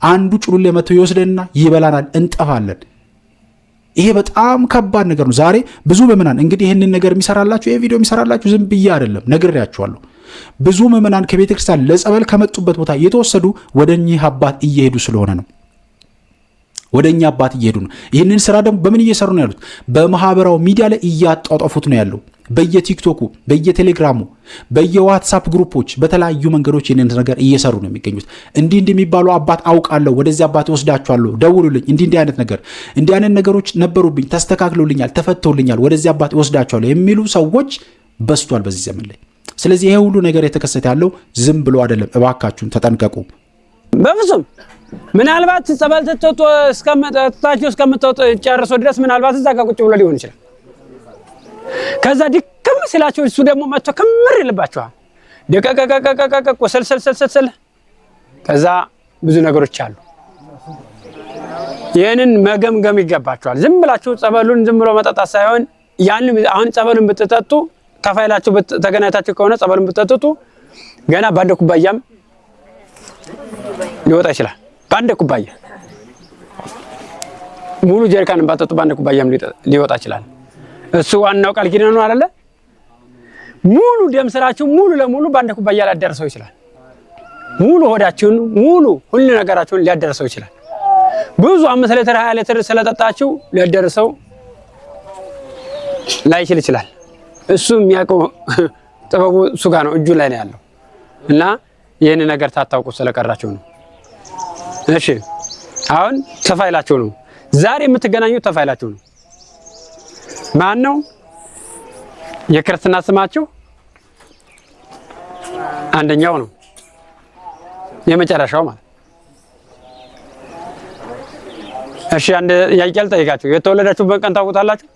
አንዱ ጭሉሌ መጥቶ ይወስደንና ይበላናል፣ እንጠፋለን። ይሄ በጣም ከባድ ነገር ነው። ዛሬ ብዙ ምዕመናን እንግዲህ ይህንን ነገር የሚሰራላችሁ ይሄ ቪዲዮ የሚሰራላችሁ ዝም ብዬ አይደለም፣ ነግሬያችኋለሁ። ብዙ ምዕመናን ከቤተ ክርስቲያን ለጸበል ከመጡበት ቦታ የተወሰዱ ወደ እኚህ አባት እየሄዱ ስለሆነ ነው። ወደ እኛ አባት እየሄዱ ነው። ይህንን ስራ ደግሞ በምን እየሰሩ ነው ያሉት? በማህበራዊ ሚዲያ ላይ እያጧጧፉት ነው ያለው። በየቲክቶኩ፣ በየቴሌግራሙ፣ በየዋትሳፕ ግሩፖች፣ በተለያዩ መንገዶች ይህንን ነገር እየሰሩ ነው የሚገኙት። እንዲህ የሚባሉ አባት አውቃለሁ፣ ወደዚህ አባት ወስዳችኋለሁ፣ ደውሉልኝ፣ እንዲህ አይነት ነገሮች ነበሩብኝ፣ ተስተካክሎልኛል፣ ተፈተውልኛል፣ ወደዚህ አባት ወስዳችኋለሁ የሚሉ ሰዎች በስቷል በዚህ ዘመን ላይ። ስለዚህ ይሄ ሁሉ ነገር የተከሰተ ያለው ዝም ብሎ አይደለም። እባካችሁን ተጠንቀቁ። በፍጹም ምናልባት ጸበል ተጠጥቶ እስከምትወጡ ጨርሶ ድረስ ምናልባት እዛ ጋር ቁጭ ብሎ ሊሆን ይችላል። ከዛ ድክም ሲላችሁ እሱ ደግሞ መጥቶ ክምር ይልባችኋል። ደቀቀቀቀቀቀ ሰልሰልሰልሰል። ከዛ ብዙ ነገሮች አሉ። ይህንን መገምገም ይገባችኋል። ዝም ብላችሁ ጸበሉን ዝም ብሎ መጠጣት ሳይሆን አሁን ጸበሉን ብትጠጡ ከፋይላችሁ ተገናኝታችሁ ከሆነ ጸበሉን ብትጠጡ ገና በአንድ ኩባያም ሊወጣ ይችላል። በአንድ ኩባያ ሙሉ ጀሪካን ባጠጡ በአንድ ኩባያም ሊወጣ ይችላል። እሱ ዋናው ቃል ኪዳኑ ነው አይደለ? ሙሉ ደም ስራችሁ ሙሉ ለሙሉ በአንድ ኩባያ ሊያደርሰው ይችላል። ሙሉ ሆዳችሁን ሙሉ ሁሉ ነገራችሁን ሊያደርሰው ይችላል። ብዙ 5 ሊትር 20 ሊትር ስለጠጣችሁ ሊያደርሰው ላይችል ይችላል። እሱ የሚያውቀው ጥበቡ እሱ ጋር ነው፣ እጁ ላይ ነው ያለው። እና ይህን ነገር ታታውቁ ስለቀራችሁ ነው። እሺ አሁን ተፋይላችሁ ነው ዛሬ የምትገናኙት፣ ተፋይላችሁ ነው። ማን ነው? የክርስትና ስማችሁ አንደኛው ነው፣ የመጨረሻው ማለት። እሺ አንድ ያይቀል ጠይቃችሁ፣ የተወለዳችሁበት ቀን ታውቁታላችሁ?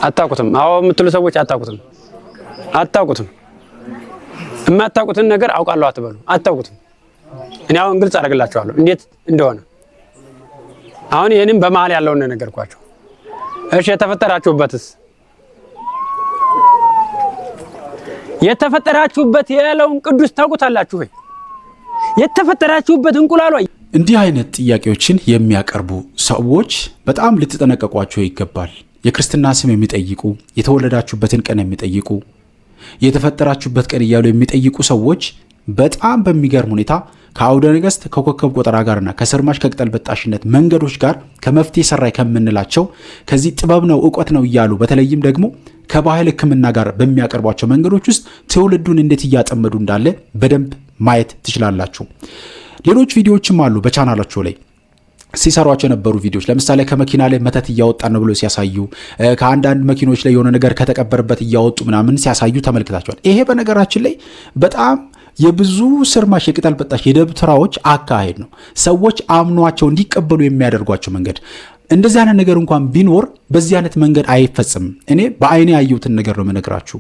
አታውቁትም? አዎ የምትሉ ሰዎች አታውቁትም። የማታውቁትን ነገር አውቃለሁ አትበሉ። አታውቁትም። እኔ አሁን ግልጽ አደርግላችኋለሁ እንዴት እንደሆነ። አሁን ይሄንን በመሃል ያለውን ነገርኳችሁ። እሺ የተፈጠራችሁበት ያለውን ቅዱስ ታውቁታላችሁ ወይ? የተፈጠራችሁበት እንቁላሏ። እንዲህ አይነት ጥያቄዎችን የሚያቀርቡ ሰዎች በጣም ልትጠነቀቋቸው ይገባል። የክርስትና ስም የሚጠይቁ፣ የተወለዳችሁበትን ቀን የሚጠይቁ፣ የተፈጠራችሁበት ቀን እያሉ የሚጠይቁ ሰዎች በጣም በሚገርም ሁኔታ ከአውደ ነገሥት ከኮከብ ቆጠራ ጋርና ከስርማሽ ከቅጠል በጣሽነት መንገዶች ጋር ከመፍትሄ ሰራይ ከምንላቸው ከዚህ ጥበብ ነው እውቀት ነው እያሉ በተለይም ደግሞ ከባህል ሕክምና ጋር በሚያቀርቧቸው መንገዶች ውስጥ ትውልዱን እንዴት እያጠመዱ እንዳለ በደንብ ማየት ትችላላችሁ። ሌሎች ቪዲዮዎችም አሉ በቻናላቸው ላይ ሲሰሯቸው የነበሩ ቪዲዮዎች። ለምሳሌ ከመኪና ላይ መተት እያወጣን ነው ብሎ ሲያሳዩ፣ ከአንዳንድ መኪኖች ላይ የሆነ ነገር ከተቀበረበት እያወጡ ምናምን ሲያሳዩ ተመልክታቸዋል። ይሄ በነገራችን ላይ በጣም የብዙ ስርማሽ የቅጠል በጣሽ የደብተራዎች አካሄድ ነው። ሰዎች አምኗቸው እንዲቀበሉ የሚያደርጓቸው መንገድ። እንደዚህ አይነት ነገር እንኳን ቢኖር በዚህ አይነት መንገድ አይፈጽምም። እኔ በአይኔ ያየሁትን ነገር ነው የምነግራችሁ።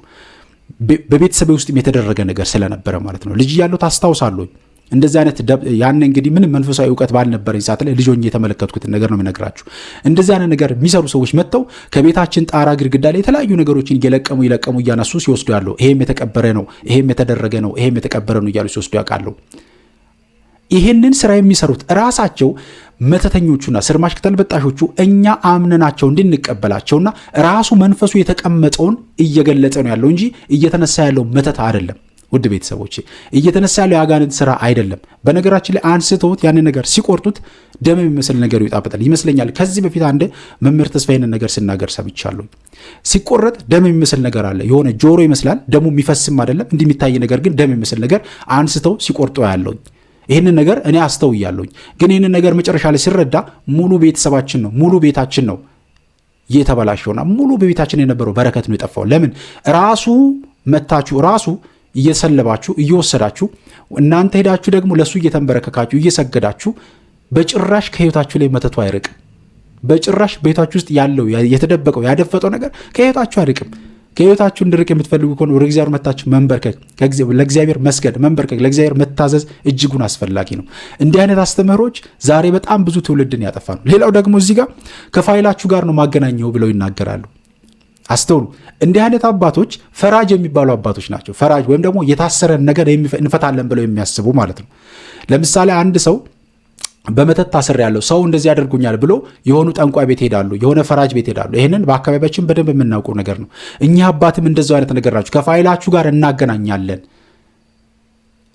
በቤተሰቤ ውስጥም የተደረገ ነገር ስለነበረ ማለት ነው። ልጅ ያለው ታስታውሳለሁ። እንደዚህ አይነት ያን እንግዲህ ምንም መንፈሳዊ እውቀት ባልነበረኝ ሰዓት ላይ ልጆኝ የተመለከትኩትን ነገር ነው የምነግራችሁ። እንደዚህ አይነት ነገር የሚሰሩ ሰዎች መጥተው ከቤታችን ጣራ ግድግዳ ላይ የተለያዩ ነገሮችን ይለቀሙ እያነሱ ሲወስዱ ያለው ይሄም የተቀበረ ነው፣ ይሄም የተደረገ ነው፣ ይሄም የተቀበረ ነው እያሉ ሲወስዱ ያውቃሉ። ይህንን ስራ የሚሰሩት ራሳቸው መተተኞቹና ስርማሽ ቅጠል በጣሾቹ እኛ አምነናቸው እንድንቀበላቸውና ራሱ መንፈሱ የተቀመጠውን እየገለጸ ነው ያለው እንጂ እየተነሳ ያለው መተት አይደለም። ውድ ቤተሰቦች እየተነሳ ያለው የአጋንንት ስራ አይደለም። በነገራችን ላይ አንስተውት ያንን ነገር ሲቆርጡት ደም የሚመስል ነገር ይወጣበታል ይመስለኛል። ከዚህ በፊት አንድ መምህር ተስፋዬን ነገር ሲናገር ሰምቻለሁ። ሲቆረጥ ደም የሚመስል ነገር አለ። የሆነ ጆሮ ይመስላል፣ ደሙ የሚፈስም አይደለም፣ እንዲህ የሚታይ ነገር ግን ደም የሚመስል ነገር አንስተው ሲቆርጡ ያለው ይህንን ነገር እኔ አስተውያለሁኝ። ግን ይህንን ነገር መጨረሻ ላይ ሲረዳ ሙሉ ቤተሰባችን ነው ሙሉ ቤታችን ነው የተበላሸውና ሙሉ በቤታችን የነበረው በረከት ነው የጠፋው። ለምን ራሱ መታችሁ ራሱ እየሰለባችሁ እየወሰዳችሁ እናንተ ሄዳችሁ ደግሞ ለሱ እየተንበረከካችሁ እየሰገዳችሁ በጭራሽ ከህይወታችሁ ላይ መተቱ አይርቅም። በጭራሽ ቤታችሁ ውስጥ ያለው የተደበቀው ያደፈጠው ነገር ከህይወታችሁ አይርቅም። ከህይወታችሁ እንድርቅ የምትፈልጉ ከሆነ ወደ እግዚአብሔር መታችሁ መንበርከክ፣ ለእግዚአብሔር መስገድ፣ መንበርከክ፣ ለእግዚአብሔር መታዘዝ እጅጉን አስፈላጊ ነው። እንዲህ አይነት አስተምህሮች ዛሬ በጣም ብዙ ትውልድን ያጠፋ ነው። ሌላው ደግሞ እዚህ ጋር ከፋይላችሁ ጋር ነው ማገናኘው ብለው ይናገራሉ። አስተውሉ። እንዲህ አይነት አባቶች ፈራጅ የሚባሉ አባቶች ናቸው። ፈራጅ ወይም ደግሞ የታሰረን ነገር እንፈታለን ብለው የሚያስቡ ማለት ነው። ለምሳሌ አንድ ሰው በመተት ታስር ያለው ሰው እንደዚህ ያደርጉኛል ብሎ የሆኑ ጠንቋይ ቤት ሄዳሉ፣ የሆነ ፈራጅ ቤት ሄዳሉ። ይህንን በአካባቢያችን በደንብ የምናውቀው ነገር ነው። እኛ አባትም እንደዛው አይነት ነገር ናቸው። ከፋይላችሁ ጋር እናገናኛለን።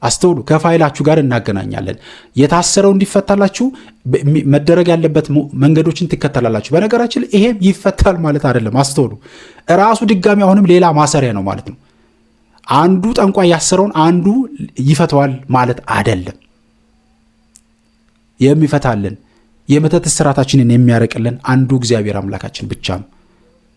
አስተውሉ። ከፋይላችሁ ጋር እናገናኛለን። የታሰረው እንዲፈታላችሁ መደረግ ያለበት መንገዶችን ትከተላላችሁ። በነገራችን ይሄም ይፈታል ማለት አይደለም። አስተውሉ። ራሱ ድጋሚ አሁንም ሌላ ማሰሪያ ነው ማለት ነው። አንዱ ጠንቋይ ያሰረውን አንዱ ይፈተዋል ማለት አይደለም። የሚፈታልን የመተት እስራታችንን የሚያረቅልን አንዱ እግዚአብሔር አምላካችን ብቻ ነው።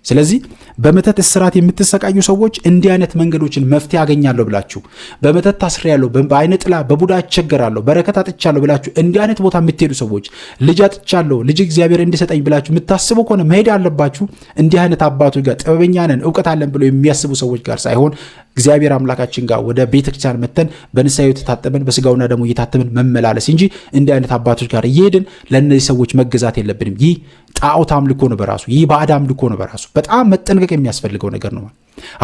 ስለዚህ በመተት እስራት የምትሰቃዩ ሰዎች እንዲህ አይነት መንገዶችን መፍትሄ ያገኛለሁ ብላችሁ በመተት ታስሬያለሁ፣ በአይነ ጥላ በቡዳ እቸገራለሁ፣ በረከት አጥቻለሁ ብላችሁ እንዲህ አይነት ቦታ የምትሄዱ ሰዎች ልጅ አጥቻለሁ፣ ልጅ እግዚአብሔር እንዲሰጠኝ ብላችሁ የምታስቡ ከሆነ መሄድ ያለባችሁ እንዲህ አይነት አባቶች ጋር፣ ጥበበኛ ነን እውቀት አለን ብለው የሚያስቡ ሰዎች ጋር ሳይሆን እግዚአብሔር አምላካችን ጋር ወደ ቤተክርስቲያን መተን በንስሐ የተታጠበን በስጋውና ደግሞ እየታተምን መመላለስ እንጂ እንዲህ አይነት አባቶች ጋር እየሄድን ለእነዚህ ሰዎች መገዛት የለብንም። ይህ ጣዖት አምልኮ ነው በራሱ። ይህ ባዕድ አምልኮ ነው በራሱ። በጣም መጠንቀቅ የሚያስፈልገው ነገር ነው።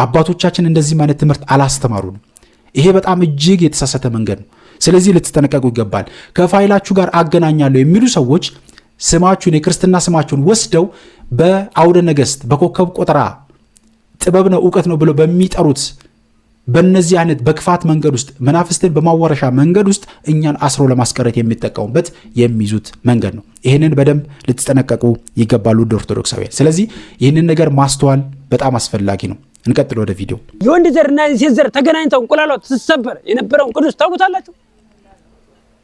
አባቶቻችን እንደዚህ ማለት ትምህርት አላስተማሩንም። ይሄ በጣም እጅግ የተሳሳተ መንገድ ነው። ስለዚህ ልትጠነቀቁ ይገባል። ከፋይላችሁ ጋር አገናኛለሁ የሚሉ ሰዎች ስማችሁን የክርስትና ስማችሁን ወስደው በአውደ ነገሥት በኮከብ ቆጠራ ጥበብ ነው እውቀት ነው ብለው በሚጠሩት በእነዚህ አይነት በክፋት መንገድ ውስጥ መናፍስትን በማዋረሻ መንገድ ውስጥ እኛን አስሮ ለማስቀረት የሚጠቀሙበት የሚይዙት መንገድ ነው። ይህንን በደንብ ልትጠነቀቁ ይገባሉ ውድ ኦርቶዶክሳውያን። ስለዚህ ይህንን ነገር ማስተዋል በጣም አስፈላጊ ነው። እንቀጥል ወደ ቪዲዮ። የወንድ ዘርና የሴት ዘር ተገናኝተው እንቁላሏ ትሰበር የነበረውን ቅዱስ ታውቁታላችሁ።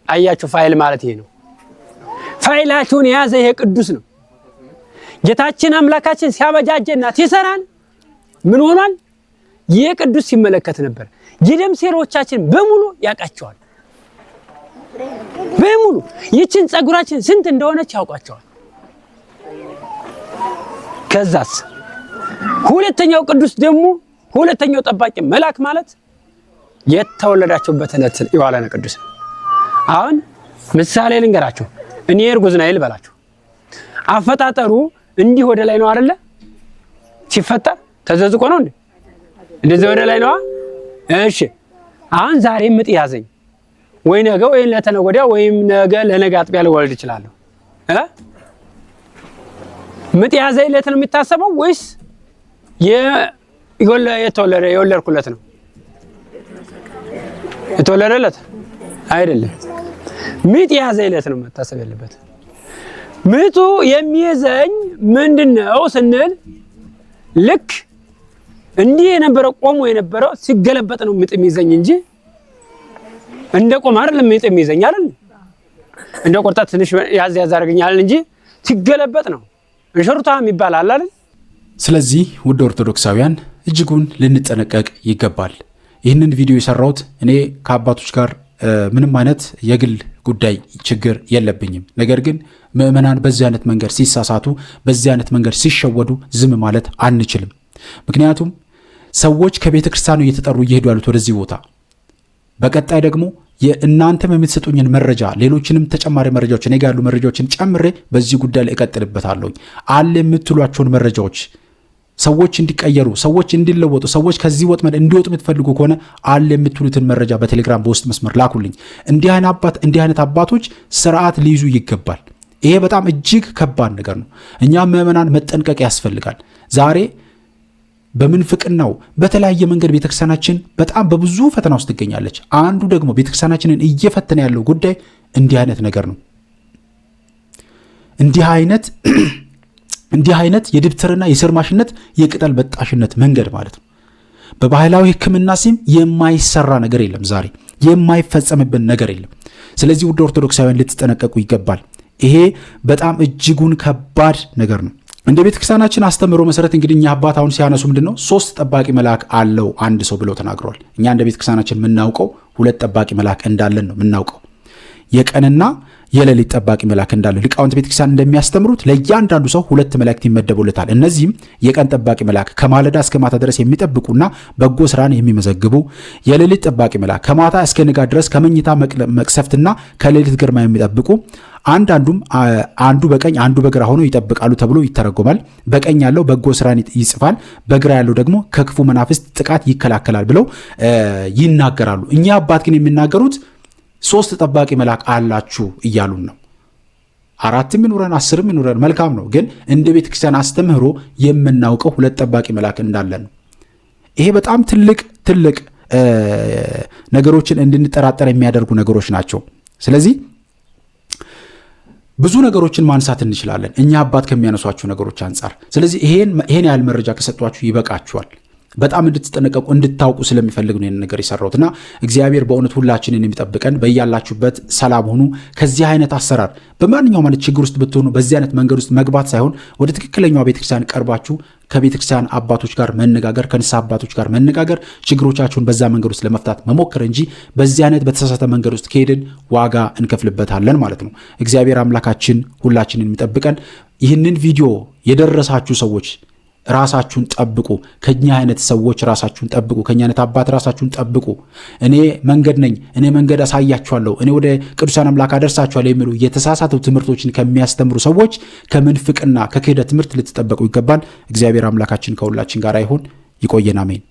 አያችሁ፣ ፋይል ማለት ይሄ ነው። ፋይላችሁን የያዘ ይሄ ቅዱስ ነው። ጌታችን አምላካችን ሲያበጃጀና ሲሰራን ምን ሆኗል? ይህ ቅዱስ ሲመለከት ነበር። የደም ሴሎቻችን በሙሉ ያውቃቸዋል። በሙሉ ይችን ጸጉራችን ስንት እንደሆነች ያውቃቸዋል። ከዛስ ሁለተኛው ቅዱስ ደግሞ ሁለተኛው ጠባቂ መልአክ ማለት የተወለዳችሁበት ዕለት የዋለነ ቅዱስ ነው። አሁን ምሳሌ ልንገራችሁ። እኔ እርጉዝ ነኝ ልበላችሁ። አፈጣጠሩ እንዲህ ወደ ላይ ነው አይደለ? ሲፈጠር ተዘዝቆ ነው እንዴ? እንደዚህ ወደ ላይ ነው። እሺ አሁን ዛሬ ምጥ ያዘኝ ወይ ነገ ወይ ለተነገ ወዲያ ወይም ነገ ለነገ አጥቢያ ልወልድ እችላለሁ። ምጥ ያዘኝ ዕለት ነው የሚታሰበው ወይስ የወለድኩለት ነው? የተወለደለት አይደለም። ምጥ ያዘኝ ዕለት ነው መታሰብ ያለበት። ምጡ የሚይዘኝ ምንድነው ስንል ልክ እንዲህ የነበረው ቆሞ የነበረው ሲገለበጥ ነው ምጥ የሚይዘኝ እንጂ እንደ ቆም አይደለም ምጥ የሚይዘኝ አይደል? እንደ ቆርጣት ትንሽ ያዝ ያዛርገኛል እንጂ ሲገለበጥ ነው እንሽሩታ የሚባል አለ አይደል? ስለዚህ ውድ ኦርቶዶክሳውያን እጅጉን ልንጠነቀቅ ይገባል። ይህንን ቪዲዮ የሰራሁት እኔ ከአባቶች ጋር ምንም አይነት የግል ጉዳይ ችግር የለብኝም። ነገር ግን ምእመናን በዚህ አይነት መንገድ ሲሳሳቱ፣ በዚህ አይነት መንገድ ሲሸወዱ ዝም ማለት አንችልም። ምክንያቱም ሰዎች ከቤተ ክርስቲያኑ እየተጠሩ እየሄዱ ያሉት ወደዚህ ቦታ፣ በቀጣይ ደግሞ የእናንተም የምትሰጡኝን መረጃ ሌሎችንም ተጨማሪ መረጃዎች እኔ ጋር ያሉ መረጃዎችን ጨምሬ በዚህ ጉዳይ ላይ እቀጥልበታለሁ። አለ የምትሏቸውን መረጃዎች ሰዎች እንዲቀየሩ፣ ሰዎች እንዲለወጡ፣ ሰዎች ከዚህ ወጥመድ እንዲወጡ የምትፈልጉ ከሆነ አለ የምትሉትን መረጃ በቴሌግራም በውስጥ መስመር ላኩልኝ። እንዲህ አይነት አባቶች ስርዓት ሊይዙ ይገባል። ይሄ በጣም እጅግ ከባድ ነገር ነው። እኛም ምዕመናን መጠንቀቅ ያስፈልጋል። ዛሬ በምንፍቅናው በተለያየ መንገድ ቤተክርስቲያናችን በጣም በብዙ ፈተና ውስጥ ትገኛለች። አንዱ ደግሞ ቤተክርስቲያናችንን እየፈተነ ያለው ጉዳይ እንዲህ አይነት ነገር ነው። እንዲህ አይነት የድብትርና የስርማሽነት የቅጠል በጣሽነት መንገድ ማለት ነው። በባህላዊ ሕክምና ሲም የማይሰራ ነገር የለም። ዛሬ የማይፈጸምብን ነገር የለም። ስለዚህ ውድ ኦርቶዶክሳውያን ልትጠነቀቁ ይገባል። ይሄ በጣም እጅጉን ከባድ ነገር ነው። እንደ ቤተክርስቲያናችን አስተምሮ መሰረት እንግዲህ እኛ አባት አሁን ሲያነሱ ምንድነው 3 ጠባቂ መልአክ አለው አንድ ሰው ብለው ተናግረዋል። እኛ እንደ ቤተክርስቲያናችን የምናውቀው 2 ጠባቂ መልአክ እንዳለን ነው የምናውቀው። የቀንና የሌሊት ጠባቂ መልአክ እንዳለ ሊቃውንት ቤተክርስቲያን እንደሚያስተምሩት ለእያንዳንዱ ሰው 2 መላእክት ይመደቡለታል። እነዚህም የቀን ጠባቂ መልአክ ከማለዳ እስከ ማታ ድረስ የሚጠብቁና በጎ ስራን የሚመዘግቡ፣ የሌሊት ጠባቂ መልአክ ከማታ እስከ ንጋት ድረስ ከመኝታ መቅሰፍትና ከሌሊት ግርማ የሚጠብቁ፣ አንዱ በቀኝ አንዱ በግራ ሆኖ ይጠብቃሉ ተብሎ ይተረጎማል። በቀኝ ያለው በጎ ስራን ይጽፋል፣ በግራ ያለው ደግሞ ከክፉ መናፍስት ጥቃት ይከላከላል ብለው ይናገራሉ። እኛ አባት ግን የሚናገሩት 3 ጠባቂ መልአክ አላችሁ እያሉን ነው። 4 ይኑረን 10 ይኑረን መልካም ነው። ግን እንደ ቤተክርስቲያን አስተምህሮ የምናውቀው 2 ጠባቂ መልአክ እንዳለን ነው። ይሄ በጣም ትልቅ ነገሮችን እንድንጠራጠር የሚያደርጉ ነገሮች ናቸው። ስለዚህ ብዙ ነገሮችን ማንሳት እንችላለን እኛ አባት ከሚያነሷቸው ነገሮች አንጻር። ስለዚህ ይሄን ያህል መረጃ ከሰጧችሁ ይበቃችኋል። በጣም እንድትጠነቀቁ እንድታውቁ ስለሚፈልግ ነው ነገር የሰራሁትና እግዚአብሔር በእውነት ሁላችንን የሚጠብቀን። በያላችሁበት ሰላም ሁኑ። ከዚህ አይነት አሰራር በማንኛውም አይነት ችግር ውስጥ ብትሆኑ በዚህ አይነት መንገድ ውስጥ መግባት ሳይሆን ወደ ትክክለኛው ቤተክርስቲያን ቀርባችሁ ከቤተክርስቲያን አባቶች ጋር መነጋገር፣ ከንስሐ አባቶች ጋር መነጋገር፣ ችግሮቻችሁን በዛ መንገድ ውስጥ ለመፍታት መሞከር እንጂ በዚህ አይነት በተሳሳተ መንገድ ውስጥ ከሄድን ዋጋ እንከፍልበታለን ማለት ነው። እግዚአብሔር አምላካችን ሁላችንን የሚጠብቀን። ይህንን ቪዲዮ የደረሳችሁ ሰዎች ራሳችሁን ጠብቁ። ከኛ አይነት ሰዎች ራሳችሁን ጠብቁ። ከኛ አይነት አባት ራሳችሁን ጠብቁ። እኔ መንገድ ነኝ፣ እኔ መንገድ አሳያችኋለሁ፣ እኔ ወደ ቅዱሳን አምላክ አደርሳችኋለሁ የሚሉ የተሳሳቱ ትምህርቶችን ከሚያስተምሩ ሰዎች ከምንፍቅና ከክህደት ትምህርት ልትጠበቁ ይገባል። እግዚአብሔር አምላካችን ከሁላችን ጋር ይሁን። ይቆየን። አሜን።